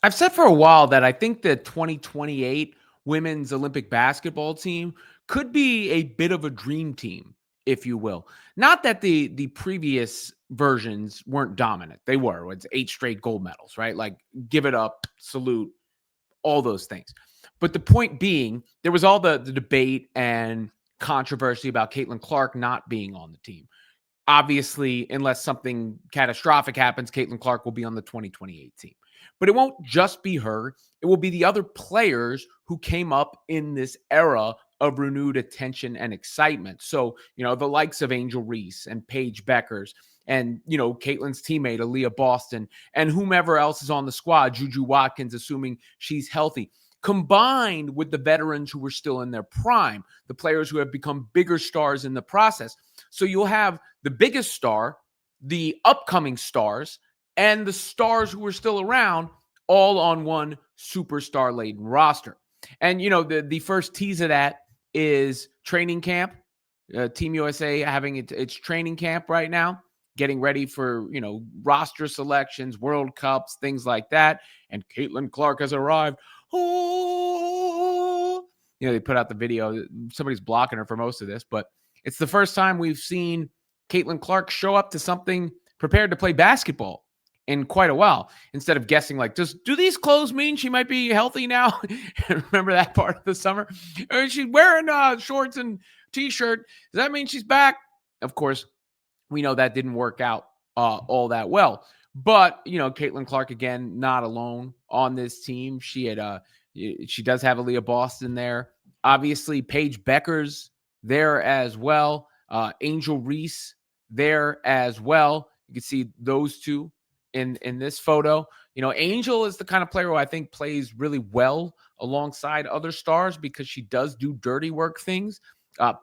I've said for a while that I think the 2028 women's Olympic basketball team could be a bit of a dream team, if you will. Not that the previous versions weren't dominant. They were. It's 8 straight gold medals, right? Like give it up, salute, all those things. But the point being, there was all the debate and controversy about Caitlin Clark not being on the team. Obviously, unless something catastrophic happens, Caitlin Clark will be on the 2028 team. But it won't just be her. It will be the other players who came up in this era of renewed attention and excitement. So, the likes of Angel Reese and Paige Bueckers and, Caitlin's teammate, Aaliyah Boston, and whomever else is on the squad, Juju Watkins, assuming she's healthy, combined with the veterans who were still in their prime, the players who have become bigger stars in the process. So you'll have the biggest star, the upcoming stars, and the stars who are still around all on one superstar laden roster. And, the first tease of that is training camp. Team USA having its training camp right now, getting ready for, roster selections, World Cups, things like that. And Caitlin Clark has arrived. Oh, they put out the video. Somebody's blocking her for most of this, but it's the first time we've seen Caitlin Clark show up to something prepared to play basketball in quite a while, instead of guessing like, do these clothes mean she might be healthy now? Remember that part of the summer? She's wearing shorts and t-shirt. Does that mean she's back? Of course, we know that didn't work out all that well. But, Caitlin Clark, again, not alone on this team. She does have Aaliyah Boston there. Obviously, Paige Bueckers there as well. Angel Reese there as well. You can see those two in this photo. Angel is the kind of player who I think plays really well alongside other stars because she does do dirty work things.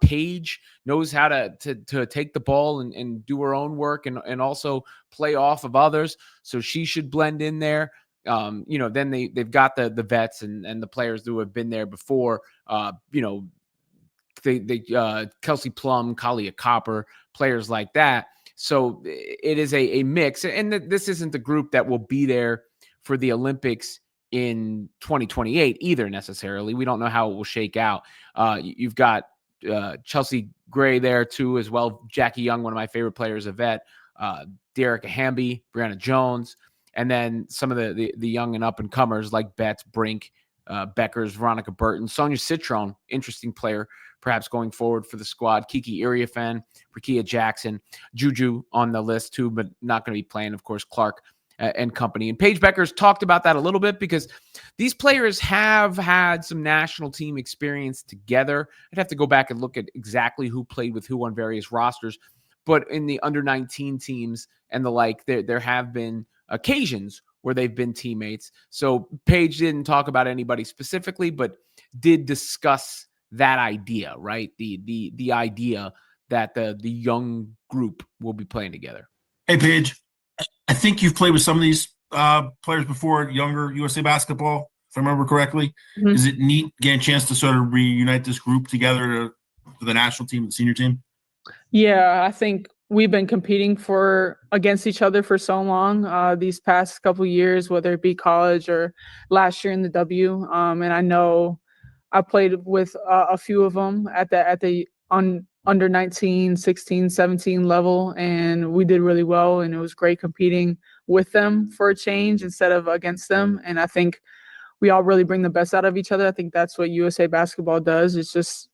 Paige knows how to take the ball and do her own work and also play off of others. So she should blend in there. Then they've got the vets and the players who have been there before. Kelsey Plum, Kalia Copper, players like that. So it is a mix. And this isn't the group that will be there for the Olympics in 2028 either necessarily. We don't know how it will shake out. You've got Chelsea Gray there too as well. Jackie Young, one of my favorite players, a vet. Derek Hamby, Brianna Jones, and then some of the young and up and comers like Betts, Brink, Bueckers, Veronica Burton, Sonia Citron, interesting player perhaps going forward for the squad. Kiki Iriafen, Rakia Jackson, Juju on the list too, but not going to be playing, of course, Clark and company. And Paige Bueckers talked about that a little bit because these players have had some national team experience together. I'd have to go back and look at exactly who played with who on various rosters. But in the under 19 teams and the like, there have been occasions where they've been teammates. So Paige didn't talk about anybody specifically, but did discuss that idea, right? The idea that the young group will be playing together. Hey, Paige, I think you've played with some of these players before, younger USA basketball, if I remember correctly. Mm-hmm. Is it neat getting a chance to sort of reunite this group together for the national team, the senior team? Yeah, I think we've been competing against each other for so long these past couple years, whether it be college or last year in the W. And I know I played with a few of them at the under 19, 16, 17 level, and we did really well. And it was great competing with them for a change instead of against them. And I think we all really bring the best out of each other. I think that's what USA basketball does. It's just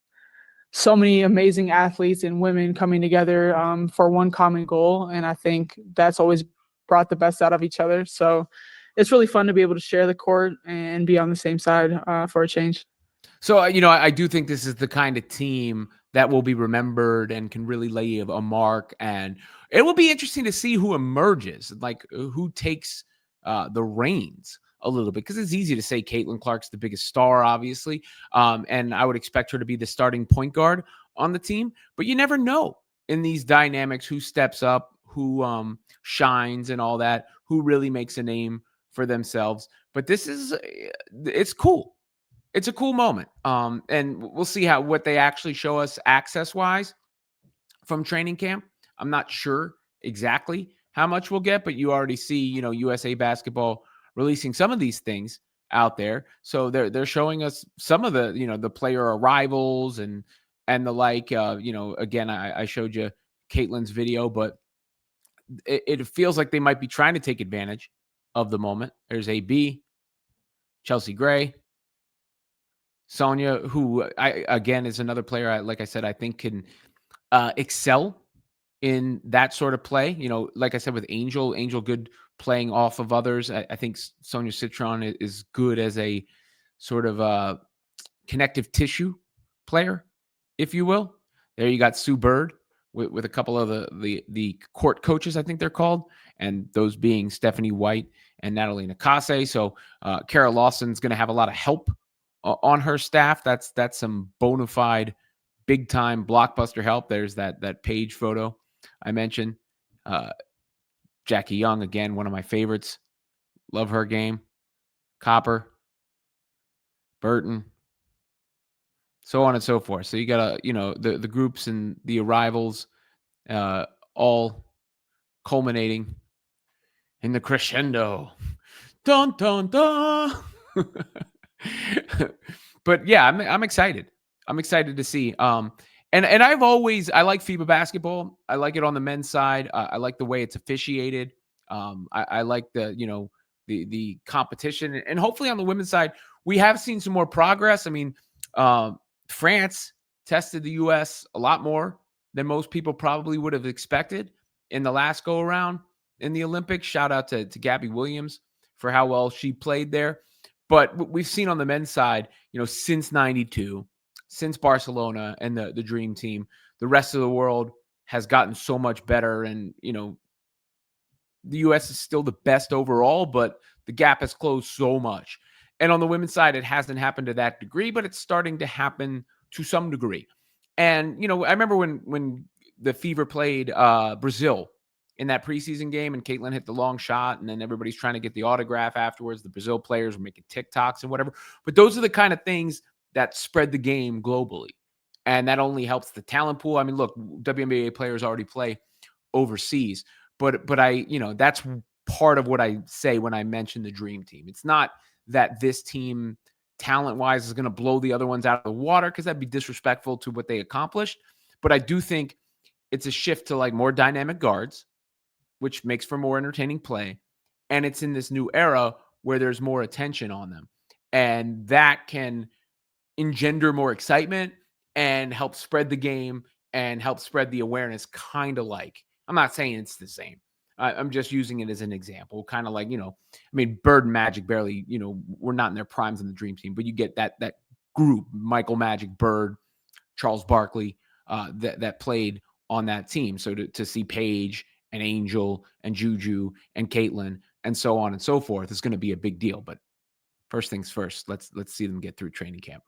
so many amazing athletes and women coming together for one common goal. And I think that's always brought the best out of each other. So it's really fun to be able to share the court and be on the same side for a change. So, I do think this is the kind of team that will be remembered and can really lay a mark. And it will be interesting to see who emerges, like who takes the reins a little bit, because it's easy to say Caitlin Clark's the biggest star, obviously. And I would expect her to be the starting point guard on the team. But you never know in these dynamics who steps up, who shines and all that, who really makes a name for themselves. But it's cool. It's a cool moment. And we'll see what they actually show us access-wise from training camp. I'm not sure exactly how much we'll get, but you already see, USA basketball releasing some of these things out there. So they're showing us some of the, the player arrivals and the like. Again, I showed you Caitlin's video, but it feels like they might be trying to take advantage of the moment. There's AB, Chelsea Gray, Sonia, who again is another player. Like I said, I think can excel in that sort of play. Like I said, with Angel good playing off of others. I think Sonia Citron is good as a sort of connective tissue player, if you will. There you got Sue Bird with a couple of the court coaches, I think they're called, and those being Stephanie White and Natalie Nakase. So Kara Lawson's going to have a lot of help on her staff. That's some bona fide big time blockbuster help. There's that Paige photo I mentioned. Jackie Young, again, one of my favorites. Love her game. Copper, Burton, so on and so forth. So you got the groups and the arrivals all culminating in the crescendo. Dun dun dun. But yeah, I'm excited. I'm excited to see. And I like FIBA basketball. I like it on the men's side. I like the way it's officiated. I like the competition, and hopefully on the women's side, we have seen some more progress. I mean, France tested the U.S. a lot more than most people probably would have expected in the last go around in the Olympics. Shout out to Gabby Williams for how well she played there. But we've seen on the men's side, since '92, since Barcelona and the Dream Team, the rest of the world has gotten so much better. And, the U.S. is still the best overall, but the gap has closed so much. And on the women's side, it hasn't happened to that degree, but it's starting to happen to some degree. And, I remember when the Fever played Brazil in that preseason game and Caitlin hit the long shot and then everybody's trying to get the autograph afterwards. The Brazil players were making TikToks and whatever. But those are the kind of things that spread the game globally. And that only helps the talent pool. I mean, look, WNBA players already play overseas. But that's part of what I say when I mention the Dream Team. It's not that this team talent-wise is going to blow the other ones out of the water, because that'd be disrespectful to what they accomplished. But I do think it's a shift to like more dynamic guards, which makes for more entertaining play. And it's in this new era where there's more attention on them. And that can engender more excitement and help spread the game and help spread the awareness, kind of like, I'm not saying it's the same. I'm just using it as an example, kind of like, Bird and Magic barely, we're not in their primes in the Dream Team, but you get that group, Michael, Magic, Bird, Charles Barkley, that played on that team. So to see Paige and Angel and Juju and Caitlin and so on and so forth is going to be a big deal. But first things first, let's see them get through training camp.